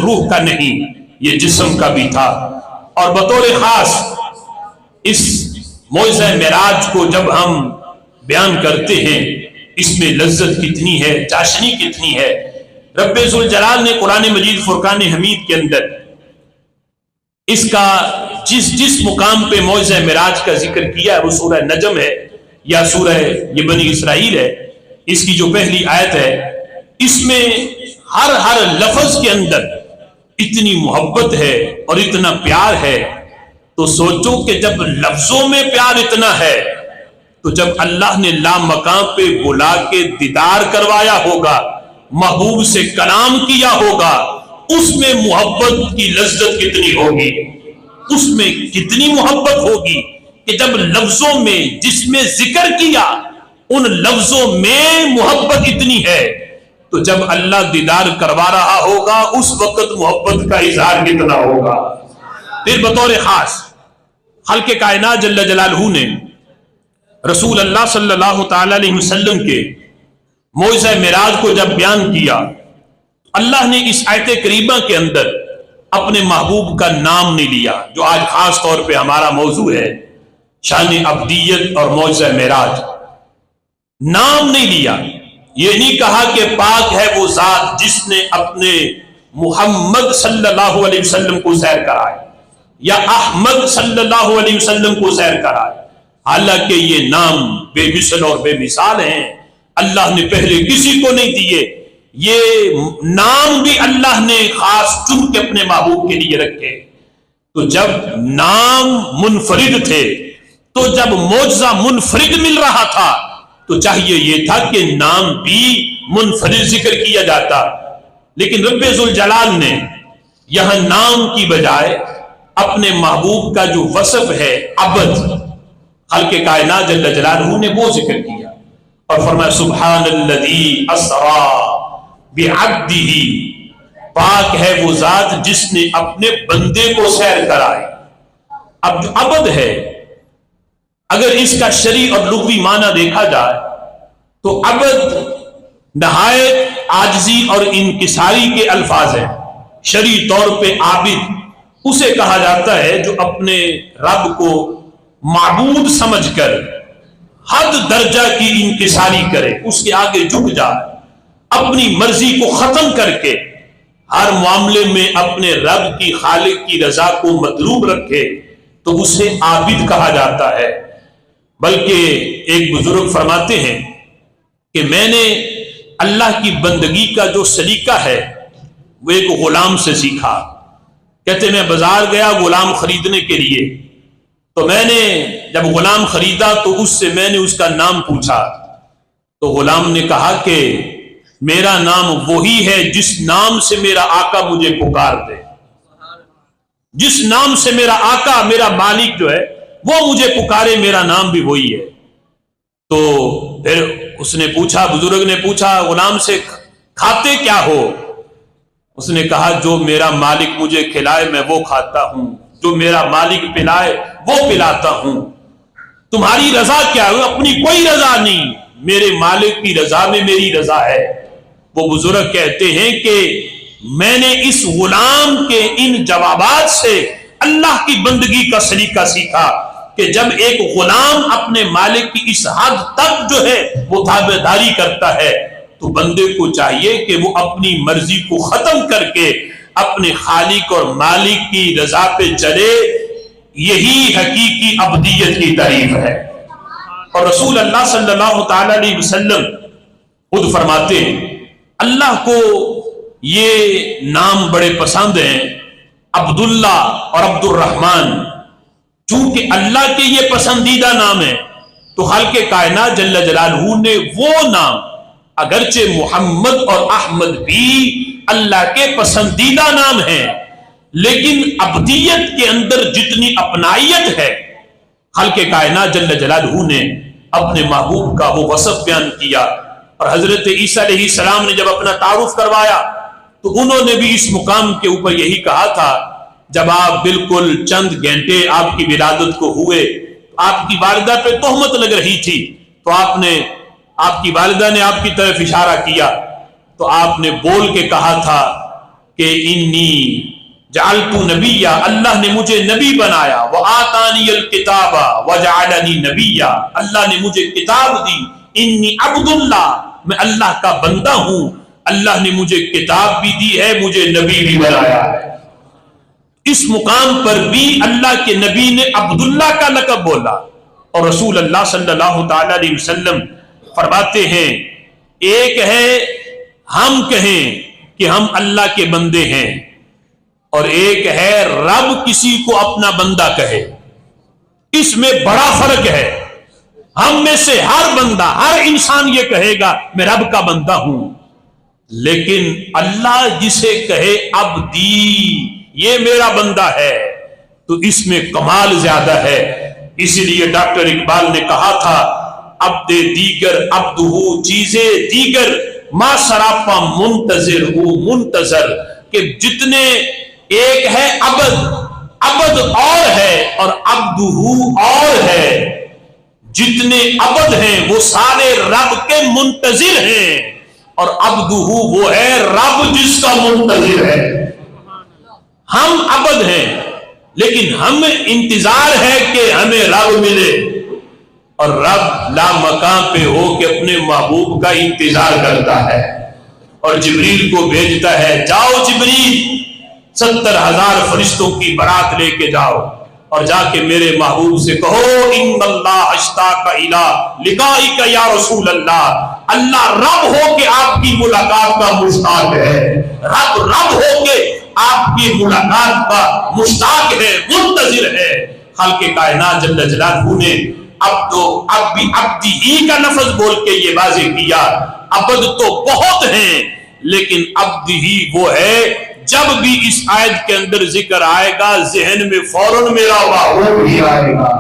روح کا نہیں، یہ جسم کا بھی تھا۔ اور بطور خاص اس معجزہ معراج کو جب ہم بیان کرتے ہیں، اس میں لذت کتنی ہے، چاشنی کتنی ہے۔ رب ذوالجلال نے قرآن مجید فرقان حمید کے اندر اس کا جس مقام پہ معجزہ معراج کا ذکر کیا ہے وہ سورہ نجم ہے یا سورہ یہ بنی اسرائیل ہے۔ اس کی جو پہلی آیت ہے، اس میں ہر لفظ کے اندر اتنی محبت ہے اور اتنا پیار ہے، تو سوچو کہ جب لفظوں میں پیار اتنا ہے تو جب اللہ نے لامقام پہ بلا کے دیدار کروایا ہوگا، محبوب سے کلام کیا ہوگا، اس میں محبت کی لذت کتنی ہوگی، اس میں کتنی محبت ہوگی کہ جب لفظوں میں جس میں ذکر کیا ان لفظوں میں محبت اتنی ہے، تو جب اللہ دیدار کروا رہا ہوگا اس وقت محبت کا اظہار کتنا ہوگا۔ پھر بطور خاص خالق کائنات جل جلالہ نے رسول اللہ صلی اللہ تعالی علیہ وسلم کے معجزہ معراج کو جب بیان کیا، اللہ نے اس آیت کریمہ کے اندر اپنے محبوب کا نام نہیں لیا، جو آج خاص طور پہ ہمارا موضوع ہے، شان ابدیت اور معجزہ معراج۔ نام نہیں لیا، یہ نہیں کہا کہ پاک ہے وہ ذات جس نے اپنے محمد صلی اللہ علیہ وسلم کو سیر کرائے یا احمد صلی اللہ علیہ وسلم کو سیر کرائے، حالانکہ یہ نام بے مثل اور بے مثال ہیں، اللہ نے پہلے کسی کو نہیں دیے، یہ نام بھی اللہ نے خاص چن کے اپنے محبوب کے لیے رکھے۔ تو جب نام منفرد تھے، تو جب معجزہ منفرد مل رہا تھا تو چاہیے یہ تھا کہ نام بھی منفرد ذکر کیا جاتا، لیکن رب ذوالجلال نے یہاں نام کی بجائے اپنے محبوب کا جو وصف ہے عبد، خالق کائنات جل جلالہ نے وہ ذکر کیا اور فرمایا سبحان الذی اسرا بعبدہ، پاک ہے وہ ذات جس نے اپنے بندے کو سیر کرائے۔ اب جو عبد ہے، اگر اس کا شرعی اور لغوی معنی دیکھا جائے تو عبد نہایت عاجزی اور انکساری کے الفاظ ہیں۔ شرعی طور پہ عابد اسے کہا جاتا ہے جو اپنے رب کو معبود سمجھ کر حد درجہ کی انکساری کرے، اس کے آگے جھک جائے، اپنی مرضی کو ختم کر کے ہر معاملے میں اپنے رب کی خالق کی رضا کو مطلوب رکھے، تو اسے عابد کہا جاتا ہے۔ بلکہ ایک بزرگ فرماتے ہیں کہ میں نے اللہ کی بندگی کا جو سلیقہ ہے وہ ایک غلام سے سیکھا۔ کہتے میں بازار گیا غلام خریدنے کے لیے، تو میں نے جب غلام خریدا تو اس سے میں نے اس کا نام پوچھا، تو غلام نے کہا کہ میرا نام وہی ہے جس نام سے میرا آقا مجھے پکار دے، جس نام سے میرا آقا میرا مالک جو ہے وہ مجھے پکارے، میرا نام بھی وہی ہے۔ تو پھر اس نے پوچھا، بزرگ نے پوچھا غلام سے کھاتے کیا ہو؟ اس نے کہا جو میرا مالک مجھے کھلائے میں وہ کھاتا ہوں، جو میرا مالک پلائے وہ پلاتا ہوں۔ تمہاری رضا کیا ہے؟ اپنی کوئی رضا نہیں، میرے مالک کی رضا میں میری رضا ہے۔ وہ بزرگ کہتے ہیں کہ میں نے اس غلام کے ان جوابات سے اللہ کی بندگی کا سلیقہ سیکھا کہ جب ایک غلام اپنے مالک کی اس حد تک جو ہے وہ تابعداری کرتا ہے تو بندے کو چاہیے کہ وہ اپنی مرضی کو ختم کر کے اپنے خالق اور مالک کی رضا پہ چلے۔ یہی حقیقی عبدیت کی تعریف ہے۔ اور رسول اللہ صلی اللہ تعالی علیہ وسلم خود فرماتے ہیں اللہ کو یہ نام بڑے پسند ہیں، عبداللہ اور عبد الرحمن۔ چونکہ اللہ کے یہ پسندیدہ نام ہے تو خالق کائنات جل جلالہ نے وہ نام، اگرچہ محمد اور احمد بھی اللہ کے پسندیدہ نام ہیں، لیکن عبدیت کے اندر جتنی اپنائیت ہے خالق کائنات جل جلالہ نے اپنے محبوب کا وہ وصف بیان کیا۔ اور حضرت عیسیٰ علیہ السلام نے جب اپنا تعارف کروایا تو انہوں نے بھی اس مقام کے اوپر یہی کہا تھا، جب آپ بالکل چند گھنٹے آپ کی ولادت کو ہوئے، آپ کی والدہ پہ تہمت لگ رہی تھی، تو آپ کی والدہ نے آپ کی طرف اشارہ کیا تو آپ نے بول کے کہا تھا کہ انی جعلت نبیا، اللہ نے مجھے نبی بنایا، وآتانی الکتاب وجعلنی نبیا، اللہ نے مجھے کتاب دی، انی عبد اللہ، میں اللہ کا بندہ ہوں، اللہ نے مجھے کتاب بھی دی ہے، مجھے نبی بھی بنایا ہے۔ اس مقام پر بھی اللہ کے نبی نے عبداللہ کا لقب بولا، اور رسول اللہ صلی اللہ تعالی علیہ وسلم فرماتے ہیں ایک ہے ہم کہیں کہ ہم اللہ کے بندے ہیں، اور ایک ہے رب کسی کو اپنا بندہ کہے، اس میں بڑا فرق ہے۔ ہم میں سے ہر بندہ، ہر انسان یہ کہے گا میں رب کا بندہ ہوں، لیکن اللہ جسے کہے عبدی، یہ میرا بندہ ہے، تو اس میں کمال زیادہ ہے۔ اسی لیے ڈاکٹر اقبال نے کہا تھا عبد دیگر عبد ہو چیزیں دیگر، ما سراپا منتظر ہو منتظر، کہ جتنے ایک ہے عبد، عبد اور ہے اور عبد ہو اور ہے، جتنے عبد ہیں وہ سارے رب کے منتظر ہیں، اور عبد ہو وہ ہے رب جس کا منتظر ہے۔ ہم عبد ہیں لیکن ہمیں انتظار ہے کہ ہمیں رب ملے، اور رب لا مکان پہ ہو کہ اپنے محبوب کا انتظار کرتا ہے، اور جبریل کو بھیجتا ہے جاؤ جبریل 70,000 فرشتوں کی بارات لے کے جاؤ، اور جا کے میرے محبوب سے کہو ان اللہ اشتاق الی لقائک یا رسول اللہ، اللہ رب ہو کے آپ کی ملاقات کا مشتاق ہے، رب ہو کے آپ کی ملاقات کا مشتاق ہے، منتظر ہے۔ خالق کائنات جل جلالہ نے عبدی ہی کا لفظ بول کے یہ واضح کیا، عبد تو بہت ہیں لیکن عبدی ہی وہ ہے، جب بھی اس آیت کے اندر ذکر آئے گا ذہن میں فوراً میرا محبوب ہی آئے گا۔